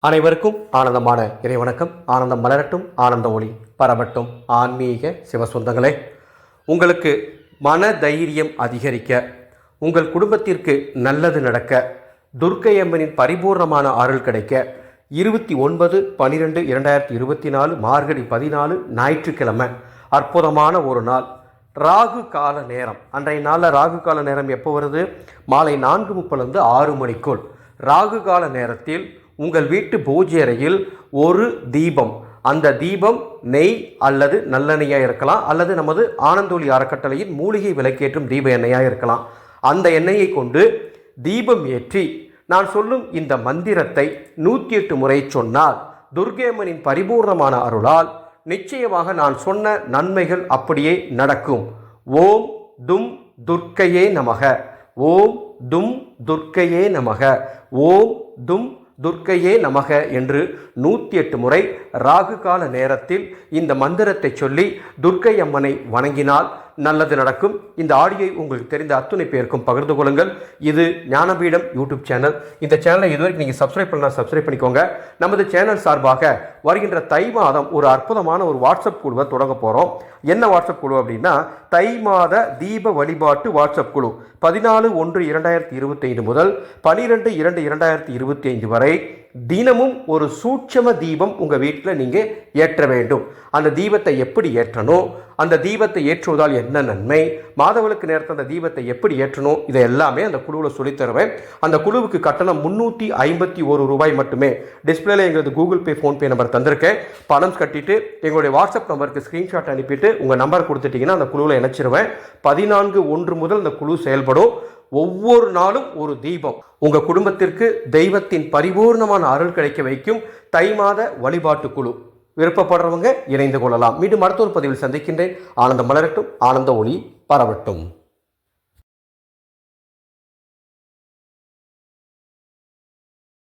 அனைவருக்கும் ஆனந்தமான இறைவணக்கம். ஆனந்தம் மலரட்டும், ஆனந்த ஒளி பரவட்டும். ஆன்மீக சிவசொந்தங்களே, உங்களுக்கு மன தைரியம் அதிகரிக்க, உங்கள் குடும்பத்திற்கு நல்லது நடக்க, துர்க்கை அம்மனின் பரிபூர்ணமான அருள் கிடைக்க 29/12/2024 மார்கழி 14 ஞாயிற்றுக்கிழமை அற்புதமான ஒரு நாள். ராகு கால நேரம். அன்றைய நாளில் ராகு கால நேரம் எப்போ வருது? மாலை 4:30 6 மணிக்குள். ராகு கால நேரத்தில் உங்கள் வீட்டு பூஜை அறையில் ஒரு தீபம், அந்த தீபம் நெய் அல்லது நல்லெண்ணெயாக இருக்கலாம், அல்லது நமது ஆனந்தொளி அறக்கட்டளையின் மூலிகை விளக்கேற்றும் தீப எண்ணெயாக இருக்கலாம். அந்த எண்ணெயை கொண்டு தீபம் ஏற்றி நான் சொல்லும் இந்த மந்திரத்தை 108 முறை சொன்னால் துர்க்கையம்மனின் பரிபூர்ணமான அருளால் நிச்சயமாக நான் சொன்ன நன்மைகள் அப்படியே நடக்கும். ஓம் தும் துர்க்கையே நமக, ஓம் தும் துர்க்கையே நமக, ஓம் தும் துர்க்கையே நமக என்று 108 முறை ராகு கால நேரத்தில் இந்த மந்திரத்தை சொல்லி துர்க்கை அம்மனை வணங்கினால் நல்லது நடக்கும். இந்த ஆடியை உங்களுக்கு தெரிந்த அத்துணை பேருக்கும் பகிர்ந்து கொள்ளுங்கள். இது ஞானபீடம் யூடியூப் சேனல். இந்த சேனலை இதுவரைக்கும் நீங்கள் சப்ஸ்கிரைப் பண்ணலாம், சப்ஸ்கிரைப் பண்ணிக்கோங்க. நமது சேனல் சார்பாக வருகின்ற தை மாதம் ஒரு அற்புதமான ஒரு வாட்ஸ்அப் குழுவை தொடங்க போகிறோம். என்ன வாட்ஸ்அப் குழு அப்படின்னா, தை மாத தீப வழிபாட்டு வாட்ஸ்அப் குழு 14/1/2025 முதல் 12/2/2025 வரை தினமும் ஒரு சூட்சம தீபம் உங்கள் வீட்டில் நீங்கள் ஏற்ற வேண்டும். அந்த தீபத்தை எப்படி ஏற்றணும், அந்த தீபத்தை ஏற்றுவதால் என்ன நன்மை, மாதவளுக்கு நேரத்தில் அந்த தீபத்தை எப்படி ஏற்றணும், இதை எல்லாமே அந்த குழுவில் சொல்லித்தருவேன். அந்த குழுவுக்கு கட்டணம் 351 ரூபாய் மட்டுமே. டிஸ்பிளேல எங்களது கூகுள் பே, ஃபோன்பே நம்பர் தந்திருக்கேன். பணம் கட்டிட்டு எங்களுடைய வாட்ஸ்அப் நம்பருக்கு ஸ்க்ரீன்ஷாட் அனுப்பிட்டு உங்கள் நம்பர் கொடுத்துட்டிங்கன்னா அந்த குழுவில் இணைச்சிருவேன். 14/1 முதல் அந்த குழு செயல்படும். ஒவ்வொரு நாளும் ஒரு தீபம் உங்கள் குடும்பத்திற்கு தெய்வத்தின் பரிபூர்ணமான அருள் கிடைக்க வைக்கும் தை மாத வழிபாட்டு குழு. விருப்பப்படுறவங்க இணைந்து கொள்ளலாம். மீண்டும் அடுத்த ஒரு பதிவில் சந்திக்கின்றேன். ஆனந்தம் மலரட்டும், ஆனந்த ஒளி பரவட்டும்.